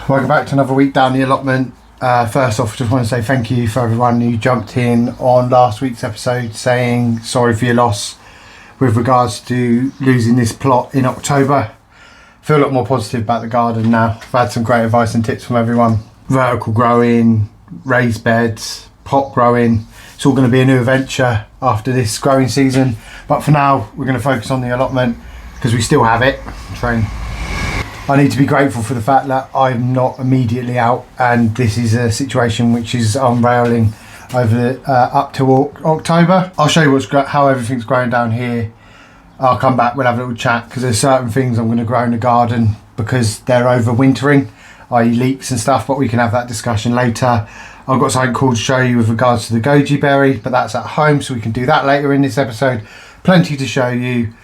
Welcome back to another week down the allotment. First off, just want to say thank you for everyone who jumped in on last week's episode saying sorry for your loss with regards to losing this plot in October. Feel a lot more positive about the garden now. I've had some great advice and tips from everyone. Vertical growing, raised beds, pot growing. It's all going to be a new adventure after this growing season. But for now, we're going to focus on the allotment because we still have it. I need to be grateful for the fact that I'm not immediately out, and this is a situation which is unrailing over up to October. I'll show you how everything's growing down here. I'll come back, we'll have a little chat, because there's certain things I'm going to grow in the garden because they're overwintering, i.e. leeks and stuff, but we can have that discussion later. I've got something cool to show you with regards to the goji berry, but that's at home, so we can do that later in this episode. Plenty to show you.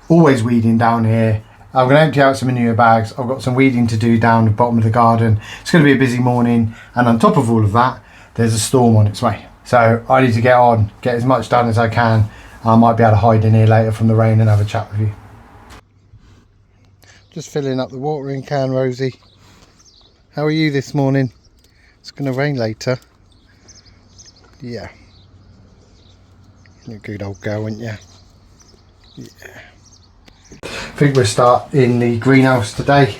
Always weeding down here. I'm going to empty out some manure bags. I've got some weeding to do down the bottom of the garden. It's going to be a busy morning, and on top of all of that, there's a storm on its way. So I need to get on, get as much done as I can. I might be able to hide in here later from the rain and have a chat with you. Just filling up the watering can, Rosie. How are you this morning? It's going to rain later. Yeah. You're a good old girl, aren't you? Yeah. I think we'll start in the greenhouse today.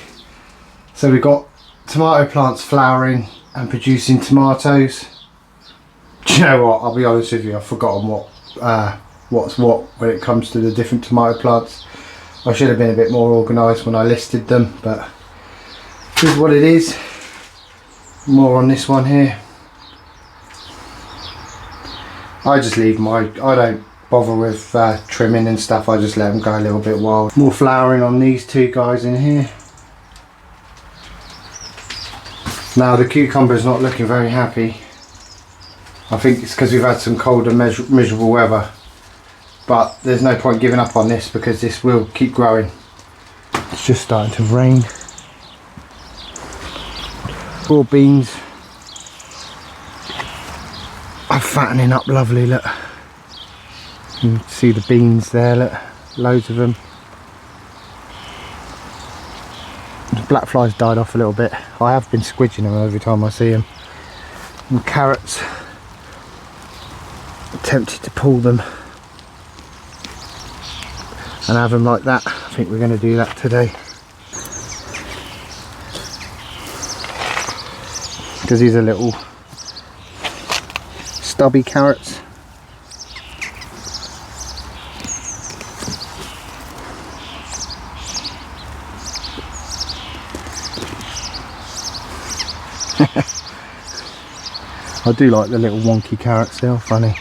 So we've got tomato plants flowering and producing tomatoes. Do you know what? I'll be honest with you, I've forgotten what's what when it comes to the different tomato plants. I should have been a bit more organised when I listed them, but this is what it is. More on this one here. I just leave I don't bother with trimming and stuff. I just let them go a little bit wild. More flowering on these two guys in here. Now the cucumber's not looking very happy. I think it's because we've had some cold and miserable weather, but there's no point giving up on this because this will keep growing. It's just starting to rain. Raw beans are fattening up lovely, look. You can see the beans there, look, loads of them. The black flies died off a little bit. I have been squidging them every time I see them. And carrots, I'm tempted to pull them and have them like that. I think we're going to do that today. Because these are little stubby carrots. I do like the little wonky carrots, they are funny.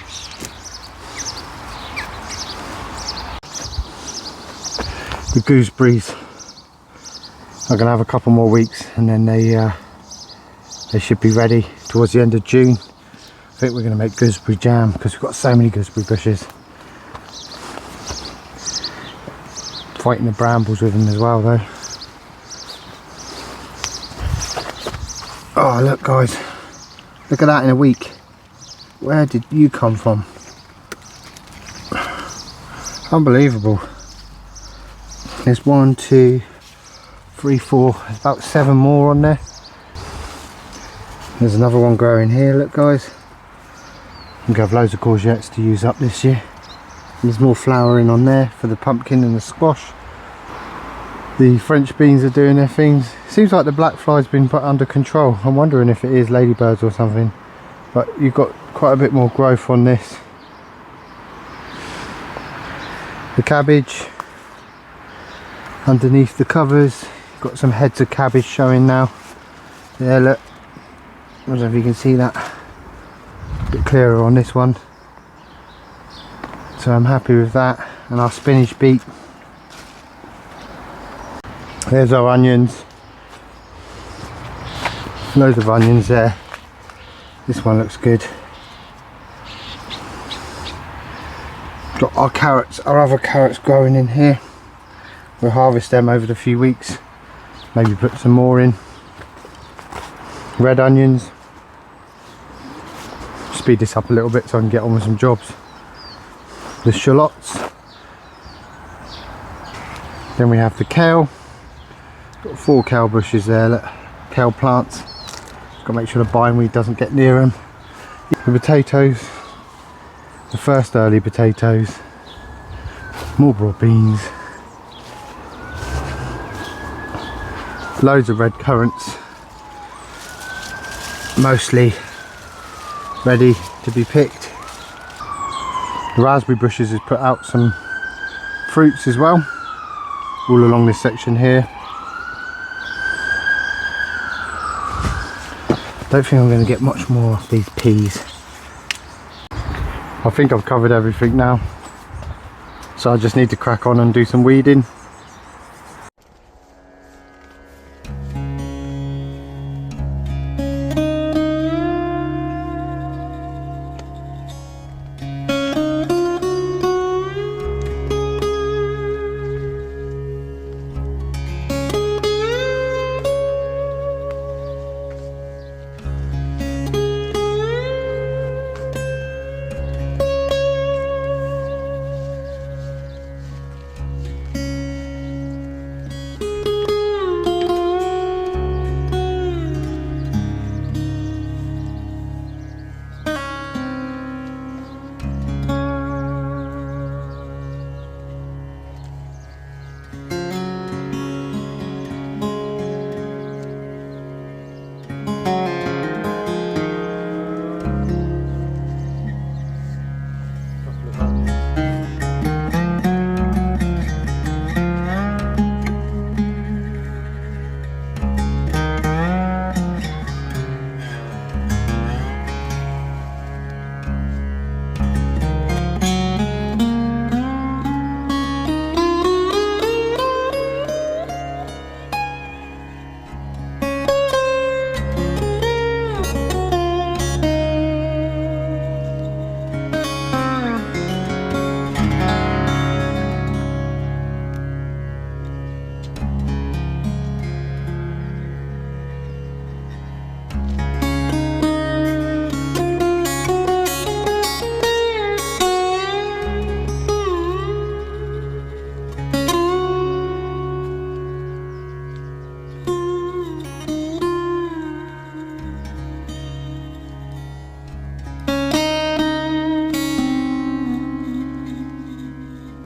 The gooseberries are going to have a couple more weeks and then they should be ready towards the end of June. I think we're going to make gooseberry jam because we've got so many gooseberry bushes. Fighting the brambles with them as well though. Oh look guys, look at that in a week. Where did you come from? Unbelievable. There's 1, 2, 3, 4, there's about 7 more on there. There's another one growing here, look guys. I'm going to have loads of courgettes to use up this year. There's more flowering on there for the pumpkin and the squash. The French beans are doing their things. Seems like the black fly's been put under control. I'm wondering if it is ladybirds or something. But you've got quite a bit more growth on this. The cabbage underneath the covers. Got some heads of cabbage showing now. Yeah, look. I don't know if you can see that. A bit clearer on this one. So I'm happy with that. And our spinach beet. There's our onions. Loads of onions there. This one looks good. Got our carrots, our other carrots growing in here. We'll harvest them over the few weeks. Maybe put some more in. Red onions. Speed this up a little bit so I can get on with some jobs. The shallots. Then we have the kale. Got 4 kale bushes there, look. kale plants. Got to make sure the bindweed doesn't get near them. The potatoes, the first early potatoes, more broad beans, loads of red currants, mostly ready to be picked. The raspberry bushes has put out some fruits as well, all along this section here. Don't think I'm going to get much more of these peas. I think I've covered everything now, so I just need to crack on and do some weeding.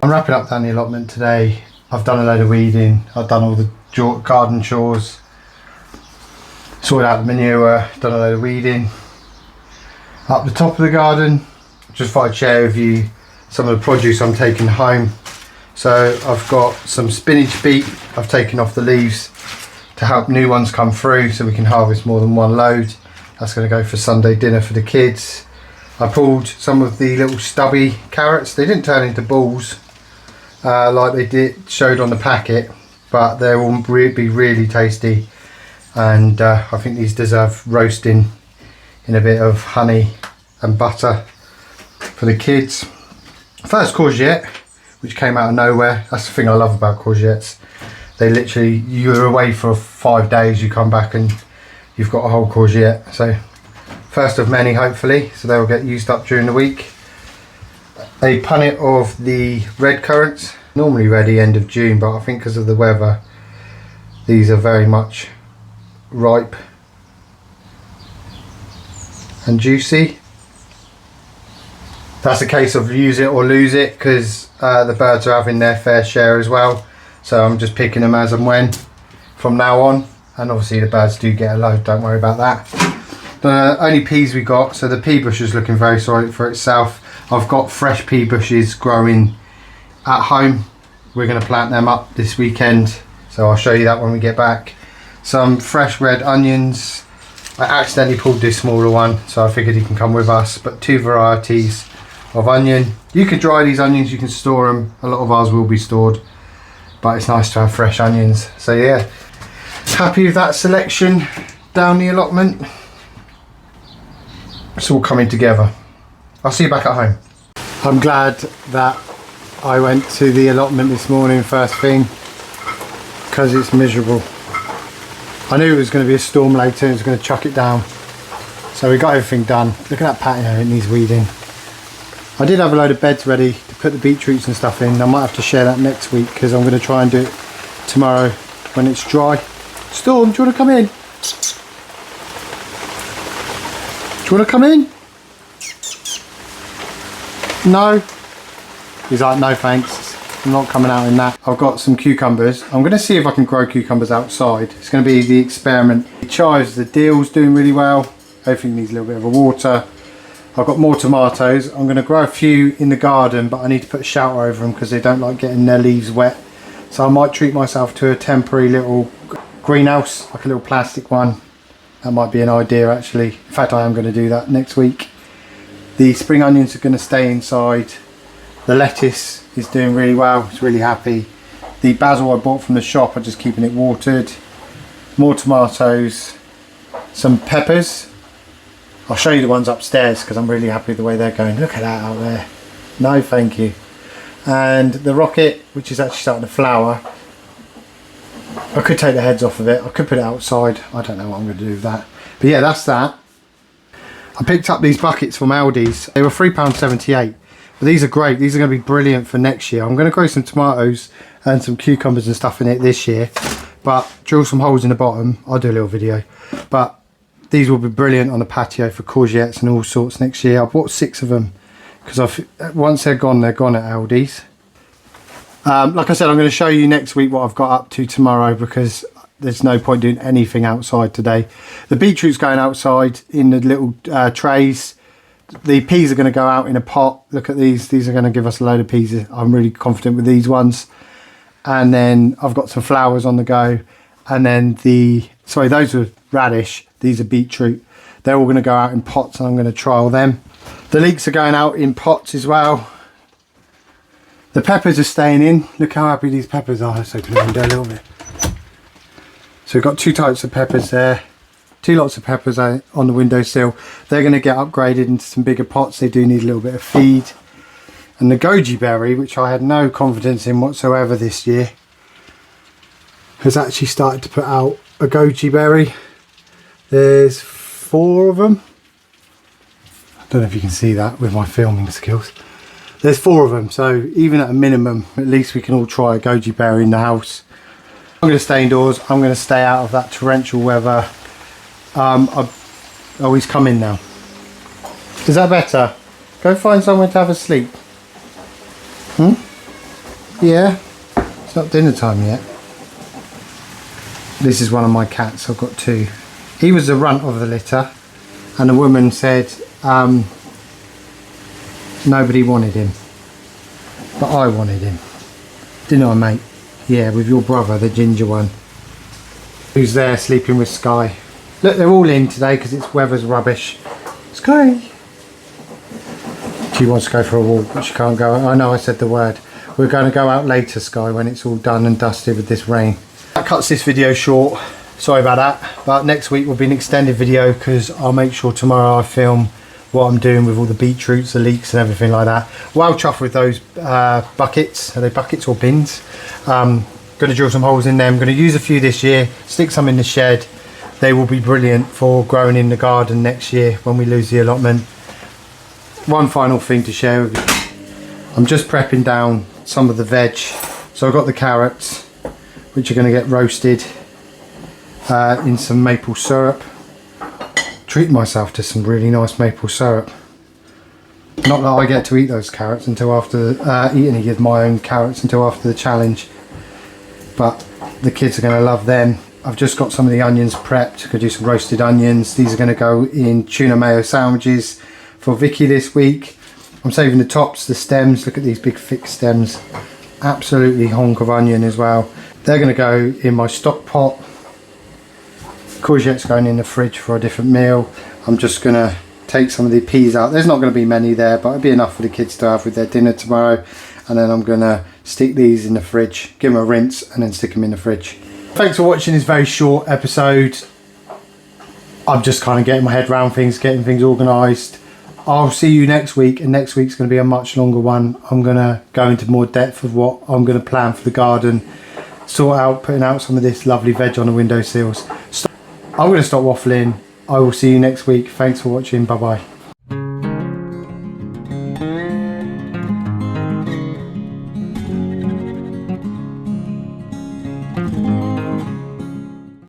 I'm wrapping up down the allotment today. I've done a load of weeding, I've done all the garden chores, sorted out the manure, done a load of weeding. Up the top of the garden, just thought I'd share with you some of the produce I'm taking home. So I've got some spinach beet, I've taken off the leaves to help new ones come through so we can harvest more than one load. That's going to go for Sunday dinner for the kids. I pulled some of the little stubby carrots. They didn't turn into balls like they showed on the packet, but they will be really tasty, and I think these deserve roasting in a bit of honey and butter for the kids. First courgette, which came out of nowhere. That's the thing I love about courgettes. They literally, you're away for 5 days, you come back and you've got a whole courgette. So first of many, hopefully, so they will get used up during the week. A punnet of the red currants, normally ready end of June, but I think because of the weather these are very much ripe and juicy. That's a case of use it or lose it, because the birds are having their fair share as well, so I'm just picking them as and when from now on, and obviously the birds do get a load, don't worry about that. The only peas we got, so the pea bush is looking very sorry for itself. I've got fresh pea bushes growing at home. We're going to plant them up this weekend, so I'll show you that when we get back. Some fresh red onions. I accidentally pulled this smaller one, so I figured he can come with us, but 2 varieties of onion. You can dry these onions, you can store them. A lot of ours will be stored, but it's nice to have fresh onions. So yeah, happy with that selection down the allotment. It's all coming together. I'll see you back at home. I'm glad that I went to the allotment this morning first thing, because it's miserable. I knew it was going to be a storm later and it was going to chuck it down. So we got everything done. Look at that patio, it needs weeding. I did have a load of beds ready to put the beetroots and stuff in. I might have to share that next week, because I'm going to try and do it tomorrow when it's dry. Storm, do you want to come in? Do you want to come in? No? He's like, no thanks, I'm not coming out in that. I've got some cucumbers. I'm going to see if I can grow cucumbers outside. It's going to be the experiment. The chives, the dill's doing really well. Everything needs a little bit of a water. I've got more tomatoes. I'm going to grow a few in the garden, but I need to put a shelter over them because they don't like getting their leaves wet. So I might treat myself to a temporary little greenhouse, like a little plastic one. That might be an idea actually. In fact, I am going to do that next week. The spring onions are going to stay inside. The lettuce is doing really well. It's really happy. The basil I bought from the shop, I'm just keeping it watered. More tomatoes. Some peppers. I'll show you the ones upstairs because I'm really happy with the way they're going. Look at that out there. No thank you. And the rocket, which is actually starting to flower. I could take the heads off of it. I could put it outside. I don't know what I'm going to do with that. But yeah, that's that. I picked up these buckets from Aldi's. They were £3.78. But these are great. These are going to be brilliant for next year. I'm going to grow some tomatoes and some cucumbers and stuff in it this year. But drill some holes in the bottom. I'll do a little video. But these will be brilliant on the patio for courgettes and all sorts next year. I bought 6 of them because once they're gone at Aldi's. Like I said, I'm going to show you next week what I've got up to tomorrow because there's no point doing anything outside today. The beetroot's going outside in the little trays. The peas are going to go out in a pot. Look at these. These are going to give us a load of peas. I'm really confident with these ones. And then I've got some flowers on the go. And then those are radish. These are beetroot. They're all going to go out in pots and I'm going to trial them. The leeks are going out in pots as well. The peppers are staying in. Look how happy these peppers are. Let's open the window a little bit. So we've got 2 types of peppers there. 2 lots of peppers on the windowsill. They're going to get upgraded into some bigger pots. They do need a little bit of feed. And the goji berry, which I had no confidence in whatsoever this year, has actually started to put out a goji berry. There's 4 of them. I don't know if you can see that with my filming skills. There's 4 of them, so even at a minimum, at least we can all try a goji berry in the house. I'm going to stay indoors. I'm going to stay out of that torrential weather. He's come in now. Is that better? Go find somewhere to have a sleep. Yeah? It's not dinner time yet. This is one of my cats. I've got 2. He was the runt of the litter, and the woman said nobody wanted him, but I wanted him. Didn't I, mate? Yeah, with your brother, the ginger one, who's there sleeping with Sky. Look, they're all in today because it's weather's rubbish. Sky! She wants to go for a walk, but she can't go. I know I said the word. We're going to go out later, Sky, when it's all done and dusted with this rain. That cuts this video short. Sorry about that. But next week will be an extended video because I'll make sure tomorrow I film what I'm doing with all the beetroots, the leeks and everything like that. Well chuffed with those buckets. Are they buckets or bins? Going to drill some holes in them. Going to use a few this year, stick some in the shed. They will be brilliant for growing in the garden next year when we lose the allotment. One final thing to share with you. I'm just prepping down some of the veg. So I've got the carrots, which are going to get roasted in some maple syrup. Treat myself to some really nice maple syrup. Not that I get to eat those carrots until after eat any of my own carrots until after the challenge, but the kids are going to love them. I've just got some of the onions prepped. Could do some roasted onions. These are going to go in tuna mayo sandwiches for Vicky this week. I'm saving the tops, the stems. Look at these big thick stems. Absolutely honk of onion as well. They're going to go in my stock pot. Courgettes going in the fridge for a different meal. I'm just going to take some of the peas out. There's not going to be many there, but it'll be enough for the kids to have with their dinner tomorrow. And then I'm going to stick these in the fridge, give them a rinse, and then stick them in the fridge. Thanks for watching this very short episode. I'm just kind of getting my head around things, getting things organised. I'll see you next week, and next week's going to be a much longer one. I'm going to go into more depth of what I'm going to plan for the garden, sort out putting out some of this lovely veg on the windowsills. I'm going to stop waffling. I will see you next week. Thanks for watching. Bye bye.